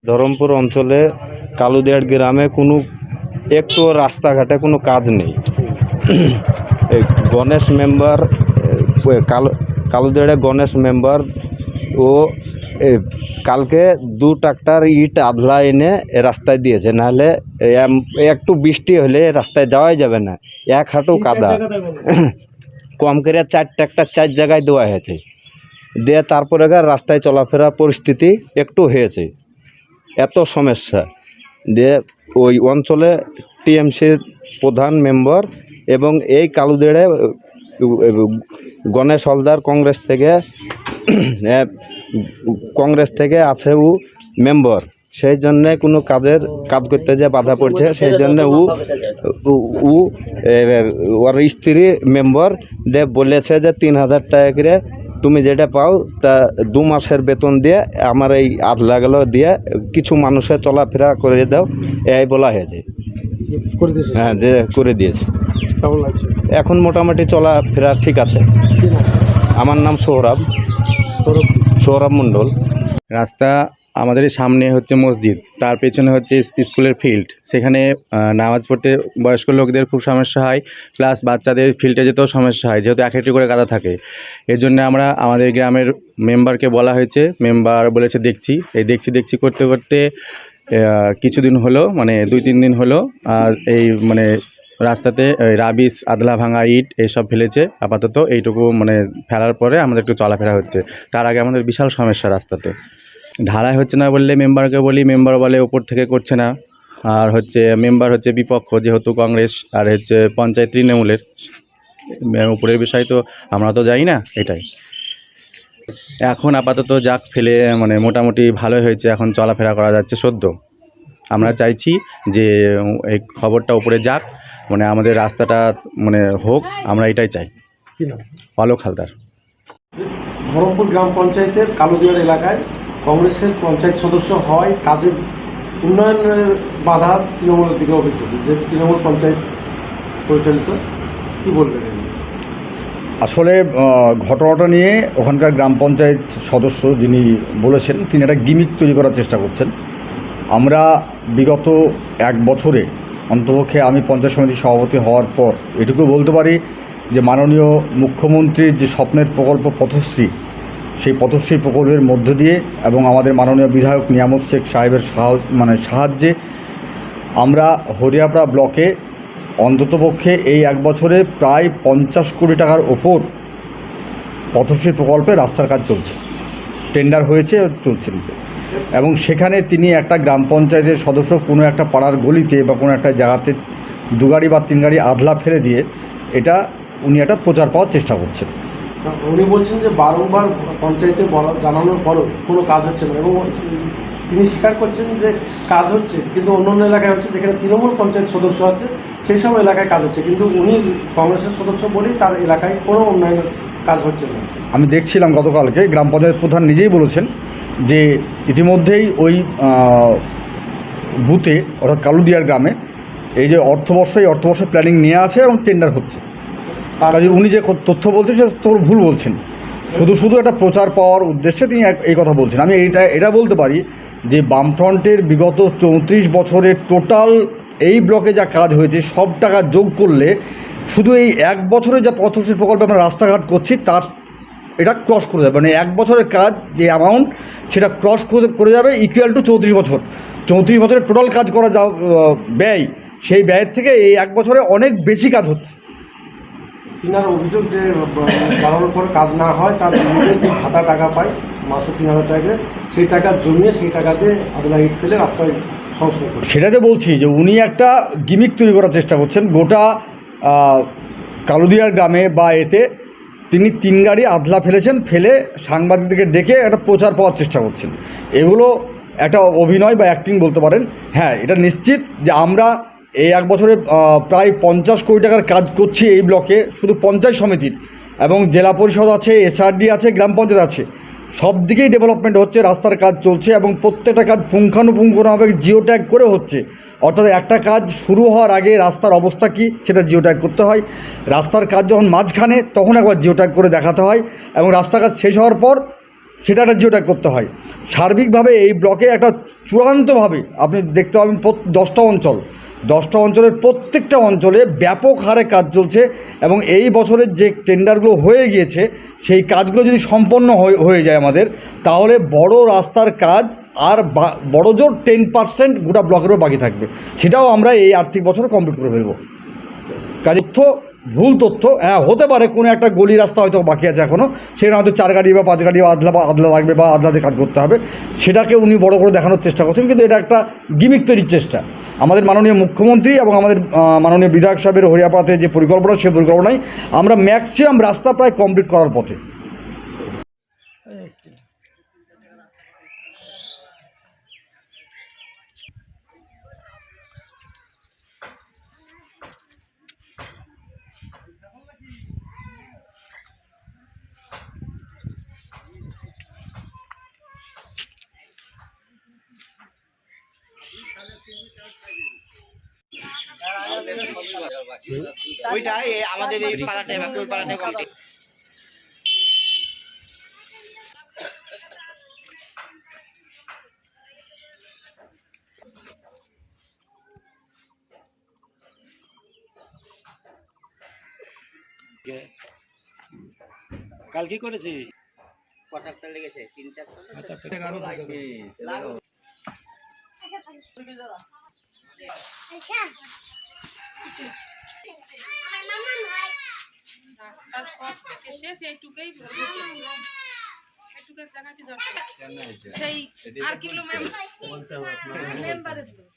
ধরমপুর অঞ্চলে কালুদিয়ার গ্রামে কোনো একটু রাস্তাঘাটে কোনো কাজ নেই। এই গণেশ মেম্বার, কালুদিয়ারে গণেশ মেম্বার ও কালকে 2 ট্রাক্টর ইট আধলা এনে রাস্তায় দিয়েছে, নাহলে একটু বৃষ্টি হলে রাস্তায় যাওয়াই যাবে না, 1 হাঁটু কাদা। কম করে 4 ট্রাক্টর 4 জায়গায় দেওয়া হয়েছে, দিয়ে তারপরে রাস্তায় চলাফেরার পরিস্থিতি একটু হয়েছে। এত সমস্যা দিয়ে ওই অঞ্চলে টিএমসির প্রধান মেম্বার এবং এই কালুদিয়ারে গণেশ হলদার কংগ্রেস থেকে আছে ও মেম্বার, সেই জন্যে কোনো কাজ করতে যে বাধা পড়ছে, সেই জন্য ওর স্ত্রী মেম্বার দিয়ে বলেছে যে 3,000 টাকা করে তুমি যেটা পাও তা 2 মাসের বেতন দিয়ে আমার এই আধলাগুলো দিয়ে কিছু মানুষের চলাফেরা করে দাও, এই বলা হয়েছে। হ্যাঁ, যে করে দিয়েছে। এখন মোটামুটি চলাফেরা ঠিক আছে। আমার নাম সোহরাব মণ্ডল। রাস্তা আমাদের সামনে হচ্ছে মসজিদ, তার পেছনে হচ্ছে স্কুলের ফিল্ড। সেখানে নামাজ পড়তে বয়স্ক লোকদের খুব সমস্যা হয়, প্লাস বাচ্চাদের ফিল্ডে যেতেও সমস্যা হয়, যেহেতু এক একটি করে কাদা থাকে। এর জন্য আমরা আমাদের গ্রামের মেম্বারকে বলা হয়েছে, মেম্বার বলেছে দেখছি। এই দেখছি করতে করতে কিছুদিন হলো, মানে 2-3 দিন হলো। আর এই মানে রাস্তাতে রাবিশ, আদলা ভাঙা ইট এইসব ফেলেছে। আপাতত এইটুকু মানে ফেলার পরে আমাদের একটু চলাফেরা হচ্ছে। তার আগে আমাদের বিশাল সমস্যা রাস্তাতে। ঢালাই হচ্ছে না বললে মেম্বারকে বলি, মেম্বার বলে ওপর থেকে করছে না। আর হচ্ছে মেম্বার হচ্ছে বিপক্ষ, যেহেতু কংগ্রেস, আর হচ্ছে পঞ্চায়েত তৃণমূলের। উপরের বিষয় তো আমরা তো যাই না, এটাই। এখন আপাতত যাক ফেলে মানে মোটামুটি ভালোই হয়েছে, এখন চলাফেরা করা যাচ্ছে সদ্য। আমরা চাইছি যে এই খবরটা উপরে যাক, মানে আমাদের রাস্তাটা মানে হোক, আমরা এটাই চাই। অলোক হালদার। ধরমপুর গ্রাম পঞ্চায়েতের কালুদিয়ার এলাকায় কংগ্রেসের পঞ্চায়েত সদস্য হয়, কাজের উন্নয়নের বাধা তৃণমূলের দিকে অভিযোগ, যেহেতু তৃণমূল পঞ্চায়েত পরিচালিত। কী বলবেন? আসলে ঘটনাটা নিয়ে ওখানকার গ্রাম পঞ্চায়েত সদস্য যিনি বলেছেন, তিনি একটা গিমিক তৈরি করার চেষ্টা করছেন। আমরা বিগত 1 বছরে অন্তপক্ষে আমি পঞ্চায়েত সমিতির সভাপতি হওয়ার পর এটুকু বলতে পারি যে মাননীয় মুখ্যমন্ত্রীর যে স্বপ্নের প্রকল্প পথশ্রী, সেই পথশ্রী প্রকল্পের মধ্য দিয়ে এবং আমাদের মাননীয় বিধায়ক নিয়ামত শেখ সাহেবের সাহায্যে আমরা হরিয়াপাড়া ব্লকে অন্ততপক্ষে এই 1 বছরে প্রায় 50 কোটি টাকার ওপর পথশ্রী প্রকল্পে রাস্তার কাজ চলছে, টেন্ডার হয়েছে, চলছে। এবং সেখানে তিনি একটা গ্রাম পঞ্চায়েতের সদস্য কোনো একটা পাড়ার গলিতে বা কোনো একটা জায়গাতে 2 গাড়ি বা 3 গাড়ি আধলা ফেলে দিয়ে এটা উনি একটা প্রচার পাওয়ার চেষ্টা করছেন। উনি বলছেন যে বারংবার পঞ্চায়েতে জানানোর পরও কোনো কাজ হচ্ছে না, এবং তিনি স্বীকার করছেন যে কাজ হচ্ছে, কিন্তু অন্য অন্য এলাকায় হচ্ছে, যেখানে তৃণমূল পঞ্চায়েত সদস্য আছে সেই সব এলাকায় কাজ হচ্ছে, কিন্তু উনি কংগ্রেসের সদস্য বলেই তার এলাকায় কোনো উন্নয়নের কাজ হচ্ছে না। আমি দেখছিলাম গতকালকে গ্রাম পঞ্চায়েত প্রধান নিজেই বলেছেন যে ইতিমধ্যেই ওই বুথে অর্থাৎ কালুদিয়ার গ্রামে এই যে অর্থবর্ষে প্ল্যানিং নিয়ে আছে এবং টেন্ডার হচ্ছে। কাজে উনি যে তথ্য বলছেন সে তথ্য ভুল বলছেন, শুধু একটা প্রচার পাওয়ার উদ্দেশ্যে তিনি এই কথা বলছেন। আমি এটা বলতে পারি যে বামফ্রন্টের বিগত 34 বছরের টোটাল এই ব্লকে যা কাজ হয়েছে সব টাকা যোগ করলে শুধু এই 1 বছরে যা পথশ্রী প্রকল্পে আমরা রাস্তাঘাট করছি তার এটা ক্রস করে যাবে, মানে 1 বছরের কাজ যে অ্যামাউন্ট সেটা ক্রস করে যাবে ইকুয়াল টু 34 বছর। 34 বছরের টোটাল কাজ করা যা ব্যয়, সেই ব্যয়ের থেকে এই 1 বছরে অনেক বেশি কাজ হচ্ছে। তিনার অভিযোগ যে চালানোর পরে কাজ না হয় তার যে ভাতা টাকা পায় মাসে 3,000 টাকা, সেই টাকা জমিয়ে সেই টাকাতে আদলা ইট ফেলে রাস্তায় সংস্কার করে। সেটাতে বলছি যে উনি একটা গিমিক তৈরি করার চেষ্টা করছেন গোটা কালুদিয়ার গ্রামে বা এতে। তিনি 3 গাড়ি আধলা ফেলেছেন, ফেলে সাংবাদিকদেরকে ডেকে একটা প্রচার পাওয়ার চেষ্টা করছেন। এগুলো একটা অভিনয় বা অ্যাক্টিং বলতে পারেন। হ্যাঁ, এটা নিশ্চিত যে আমরা এই 1 বছরে প্রায় 50 কোটি টাকার কাজ করছি এই ব্লকে, শুধু পঞ্চায়েত সমিতির, এবং জেলা পরিষদ আছে, এসআরডি আছে, গ্রাম পঞ্চায়েত আছে, সব দিকেই ডেভেলপমেন্ট হচ্ছে, রাস্তার কাজ চলছে এবং প্রত্যেকটা কাজ পুঙ্খানুপুঙ্খভাবে জিও ট্যাগ করে হচ্ছে। অর্থাৎ একটা কাজ শুরু হওয়ার আগে রাস্তার অবস্থা কী সেটা জিও ট্যাগ করতে হয়, রাস্তার কাজ যখন মাঝখানে তখন একবার জিও ট্যাগ করে দেখাতে হয়, এবং রাস্তার কাজ শেষ হওয়ার পর সেটা একটা জিও ট্যাগ করতে হয়। সার্বিকভাবে এই ব্লকে একটা চূড়ান্তভাবে আপনি দেখতে পাবেন 10টা অঞ্চলের প্রত্যেকটা অঞ্চলে ব্যাপক হারে কাজ চলছে, এবং এই বছরের যে টেন্ডারগুলো হয়ে গিয়েছে সেই কাজগুলো যদি সম্পন্ন হয়ে যায় আমাদের, তাহলে বড় রাস্তার কাজ আর বড়জোর 10% গোটা ব্লকেরও বাকি থাকবে, সেটাও আমরা এই আর্থিক বছরে কমপ্লিট করে ফেলবো। কাজে ভুল তথ্য, হ্যাঁ হতে পারে কোনো একটা গলি রাস্তা হয়তো বাকি আছে এখনও, সেখানে হয়তো 4 গাড়ি বা 5 গাড়ি আদলা লাগবে বা আদলাতে কাজ করতে হবে, সেটাকে উনি বড় করে দেখানোর চেষ্টা করছেন, কিন্তু এটা একটা গিমিক তৈরির চেষ্টা। আমাদের মাননীয় মুখ্যমন্ত্রী এবং আমাদের মাননীয় বিধায়ক সাহেবের হরিয়াপাড়াতে যে পরিকল্পনা, সেই পরিকল্পনায় আমরা ম্যাক্সিমাম রাস্তা প্রায় কমপ্লিট করার পথে। ওইটাই আমাদের এই পাড়াতে বাকি ওই পাড়াতে কমপ্লিট। কাল কি করেছি? কটাকটা লেগেছে 3-4টা। রাস্তার সব থেকে শেষ এইটুকুই ভেবেছে, এইটুকু জায়গা কি দরকার সেই আর কি বলবো মেম্বারের দোষ।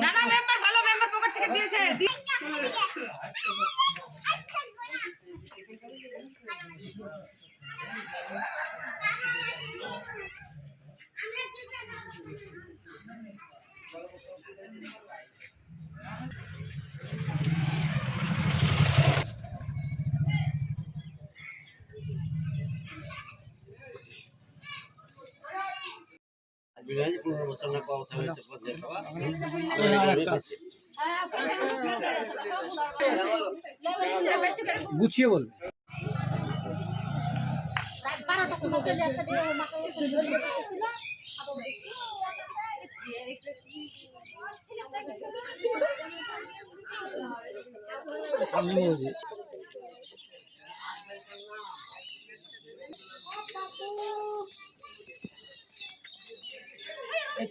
না না মেম্বার ভালো, মেম্বার পকেট থেকে দিয়েছে। গুছিয়ে বল।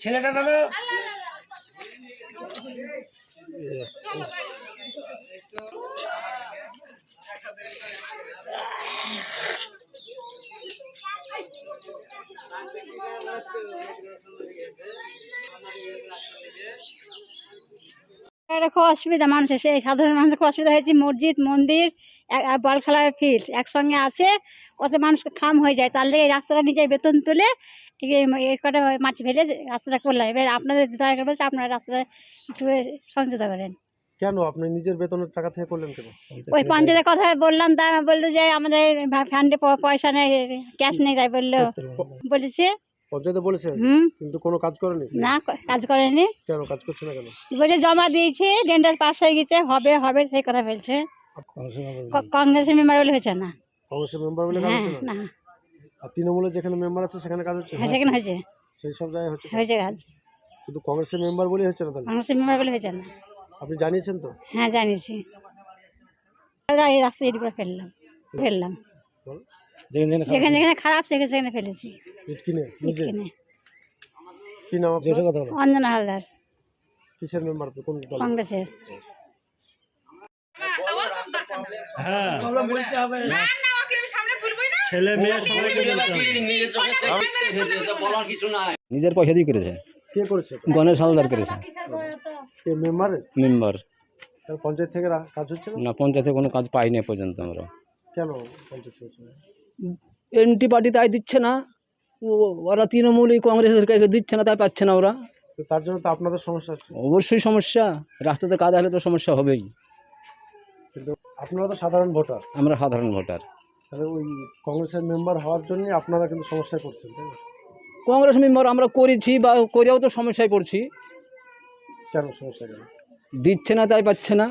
ছেলেটা নামে এটা খুব অসুবিধা মানুষের, সেই সাধারণ মানুষের খুব অসুবিধা হয়েছে। মসজিদ, মন্দির, বল খেলার ফিল্ড একসঙ্গে আছে, কত মানুষকে খাম হয়ে যায়। তার লেগে এই রাস্তাটা নিজের বেতন তুলে এই কটা মাটি ফেলে রাস্তাটা করলাম। এবার আপনাদের দয়া করে বলছে আপনারা রাস্তাটা একটু সংযুক্ত করেন। কেন আপনি নিজের বেতনের টাকা থেকে করলেন কেন? ওই পঞ্চায়েতের কথা বললাম, তা বললো যে আমাদের ফান্ডে পয়সা নেই, ক্যাশ নেই, তাই বললো বলেছে। পঞ্চায়েতে বলেছে কিন্তু কোনো কাজ করেনি? না, কাজ করেনি। কেন কাজ করছে না কেন? বলছে জমা দিয়েছি, টেন্ডার পাস হয়ে গেছে, হবে হবে সেই কথা বলছে। কংগ্রেসের মেম্বার বলে হয়েছে না। কংগ্রেসের মেম্বার বলে কাজ হ্যাঁ হচ্ছে না? না, আর তৃণমূলের যেখানে মেম্বার আছে সেখানে কাজ হচ্ছে? হ্যাঁ সেখানে হয়েছে, সেই সব জায়গায় হচ্ছে হয়েছে কাজ। শুধু কংগ্রেসের মেম্বার বলেই হচ্ছে না তাহলে? কংগ্রেসের মেম্বার বলে হয়েছে না। আপনি জানিয়েছেন তো? হ্যাঁ জানিয়েছি। এই রাস্তা রেডি করে ফেললাম যেখানে যেখানে খারাপ সেখানে সেখানে ফেলেছি। ইট কিনে নিজে? কিনে। কি নাম আপনার? অঞ্জনা হালদার, কিসের মেম্বার? কোন দল? কংগ্রেসের। হ্যাঁ বলতে হবে, না না ওকে আমি সামনে বলবই না। ছেলে মেয়ে সবাইকে নিজের পয়সা দিয়ে করেছে। কে করেছে? গণেশ হালদার করেছে। কে মেম্বার? মেম্বার। পঞ্চায়েত থেকে কাজ হচ্ছে না? না, পঞ্চায়েতে কোনো কাজ পাইনি এ পর্যন্ত আমরা। কেন পঞ্চায়েত হচ্ছে না? এমটি পার্টি তাই দিচ্ছে না, ওরা তৃণমূল কংগ্রেসের কাছে দিচ্ছে না, তাই পাচ্ছে না ওরা। তার জন্য তো আপনাদের সমস্যা হচ্ছে। অবশ্যই সমস্যা, রাস্তাতে কাদা হলে তো সমস্যা হবেই। কিন্তু আপনারা তো সাধারণ ভোটার। আমরা সাধারণ ভোটার। তাহলে ওই কংগ্রেসের মেম্বার হওয়ার জন্য আপনারা কিন্তু সমস্যায় পড়ছেন, তাই না? কংগ্রেস মেম্বার আমরা করেছি বা করেও তো সমস্যায় পড়ছি। কেন সমস্যা কেন? দিচ্ছে না, তাই পাচ্ছে না।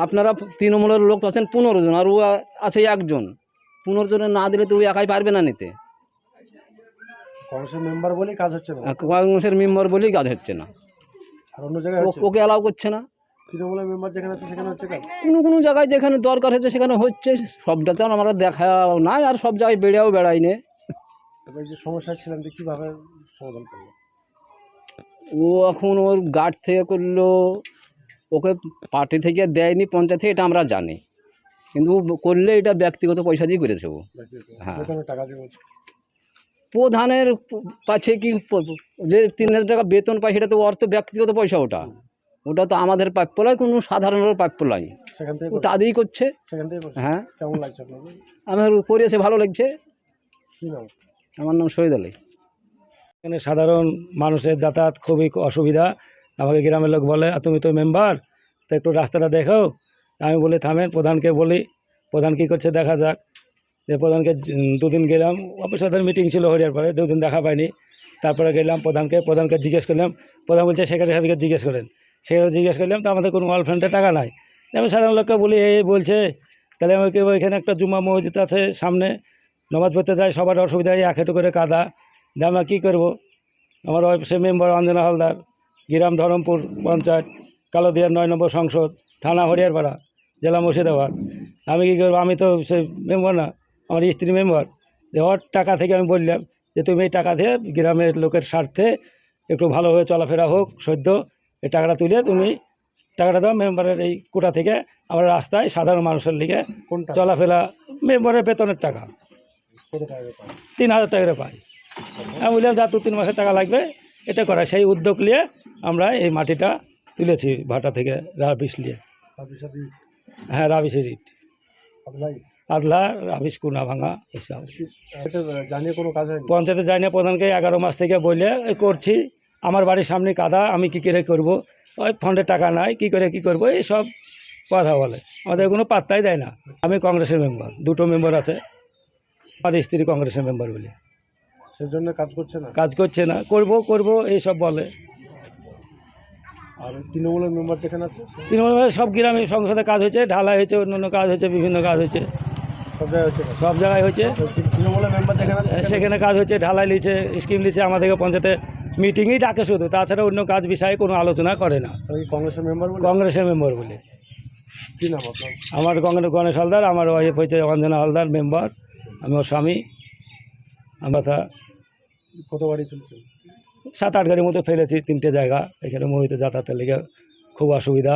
আপনারা তৃণমূলের লোক আছেন 15 জন, আর ও আছে 1 জন, পুনর্জনে না দিলে তো ওই একাই পারবে না নিতে। কংগ্রেসের মেম্বার বলেই কাজ হচ্ছে না, কংগ্রেসের মেম্বার বলেই কাজ হচ্ছে না, আর অন্য জায়গায় হচ্ছে। ওকে অ্যালাউ করছে না। তৃণমূলের মেম্বার যেখানে আছে সেখানে হচ্ছে কাজ। কোনো কোনো জায়গায় যেখানে দরকার হচ্ছে সেখানে হচ্ছে, সবটা তো আমরা দেখা নাই, আর সব জায়গায় বেড়েও বেড়াই নে। তবে এই যে সমস্যা ছিলেন যে কীভাবে সমাধান করলো? ও এখন ওর গার্ড থেকে করলো, ওকে পার্টি থেকে দেয়নি, পঞ্চায়েত থেকে, এটা আমরা জানি, কিন্তু ও করলে এটা ব্যক্তিগত পয়সা দিয়ে করেছে ও। হ্যাঁ। বেতনের টাকা দিয়ে বলছে। প্রধানের পাচ্ছে কি যে 3,000 টাকা বেতন পায়, সেটা তো ওর তো ব্যক্তিগত পয়সা, ওটা ওটা তো আমাদের প্রাপ্য নয়, কোনো সাধারণের প্রাপ্য নয়, সেখান থেকে ও তাদেরই করছে। সেখান থেকে করছে। হ্যাঁ, কেমন লাগছে আপনাদের? আমার করেছে, ভালো লাগছে। কী নাম? আমার নাম শহীদ আলী। এখানে সাধারণ মানুষের যাতায়াত খুবই অসুবিধা। আমাকে গ্রামের লোক বলে, তুমি তো মেম্বার, তো একটু রাস্তাটা দেখো। আমি বলি থামেন, প্রধানকে বলি। প্রধান কী করছে দেখা যাক। যে প্রধানকে দুদিন গেলাম, অফিসারদের মিটিং ছিল হরিয়ারপাড়ে, 2 দিন দেখা পাইনি। তারপরে গেলাম প্রধানকে জিজ্ঞেস করলাম। প্রধান বলছে সেক্রেটারি সাহেবকে জিজ্ঞেস করেন। সেখানে জিজ্ঞেস করলাম, তো আমাদের কোনো ওয়ালফ্রেন্ডে টাকা নাই। আমি সাধারণ লোককে বলি এই বলছে, তাহলে আমাকে ওইখানে একটা জুম্মা মসজিদ আছে সামনে, নামাজ পড়তে যায়, সবার অসুবিধা, 1 হাঁটু করে কাদা। আমরা কী করবো? আমার সে মেম্বার অঞ্জনা হালদার, গ্রাম ধরমপুর পঞ্চায়েত, কালোদিয়ার 9 নম্বর সংসদ, থানা হরিয়ারপাড়া, জেলা মুর্শিদাবাদ। আমি কী করবো? আমি তো সে মেম্বার না, আমার স্ত্রী মেম্বার। ওর টাকা থেকে আমি বললাম যে তুমি এই টাকা দিয়ে গ্রামের লোকের স্বার্থে একটু ভালোভাবে চলাফেরা হোক, সদ্য এই টাকাটা তুলে তুমি টাকাটা দাও মেম্বারের এই কোটা থেকে। আমরা রাস্তায় সাধারণ মানুষের লিগে কোনটা? চলাফেরা, মেম্বারের বেতনের টাকা কত টাকা পায়? 3,000 টাকা করে পাই। আমি বললাম যা 2-3 মাসের টাকা লাগবে, এটা করা। সেই উদ্যোগ নিয়ে আমরা এই মাটিটা তুলেছি ভাটা থেকে, রাবিশ নিয়ে। সাথে হ্যাঁ, রাবিশের ইট, আপনার আদলা, রাবিশ, কুনা ভাঙা এসব। এটা জানিয়ে কোনো কাজ হয়নি? পঞ্চায়েতে যাই না, প্রধানকে 11 মাস থেকে বলে করছি। আমার বাড়ির সামনে কাদা, আমি কী করে করব? ওই ফান্ডে টাকা নাই, কী করে কী করবো, এইসব কথা বলে। আমাদের কোনো পাত্তাই দেয় না। আমি কংগ্রেসের মেম্বার, 2টো মেম্বার আছে, আর স্ত্রী কংগ্রেসের মেম্বার বলে। সেজন্য কাজ করছে না। কাজ করছে না, করব এইসব বলে। আর তৃণমূলের মেম্বার যেখানে আছে তৃণমূলের সব গ্রামে সংসদে কাজ হয়েছে, ঢালাই হয়েছে, অন্য কাজ হয়েছে, বিভিন্ন কাজ হয়েছে, সব জায়গায় হচ্ছে কাজ। সব জায়গায় হয়েছে। তৃণমূলের মেম্বার যেখানে আছে সেখানে কাজ হয়েছে, ঢালাই লিছে, স্কিম লিছে। আমাদেরকে পঞ্চায়েতে মিটিংই ডাকে শুধু, তাছাড়া অন্য কাজ বিষয়ে কোনো আলোচনা করে না। আপনি কি কংগ্রেসের মেম্বার বলে? কংগ্রেসের মেম্বার বলে। কী নাম আপনার? আমার গণেশ হালদার, আমার ওয়াইফ হয়েছে অঞ্জনা হালদার মেম্বার, আমি ওর স্বামী। আমরা কত বাড়ি চলছে? 7-8 গাড়ির মতো ফেলেছি, 3টে জায়গা। এখানে মহিতে যাতায়াতের লেগে খুব অসুবিধা।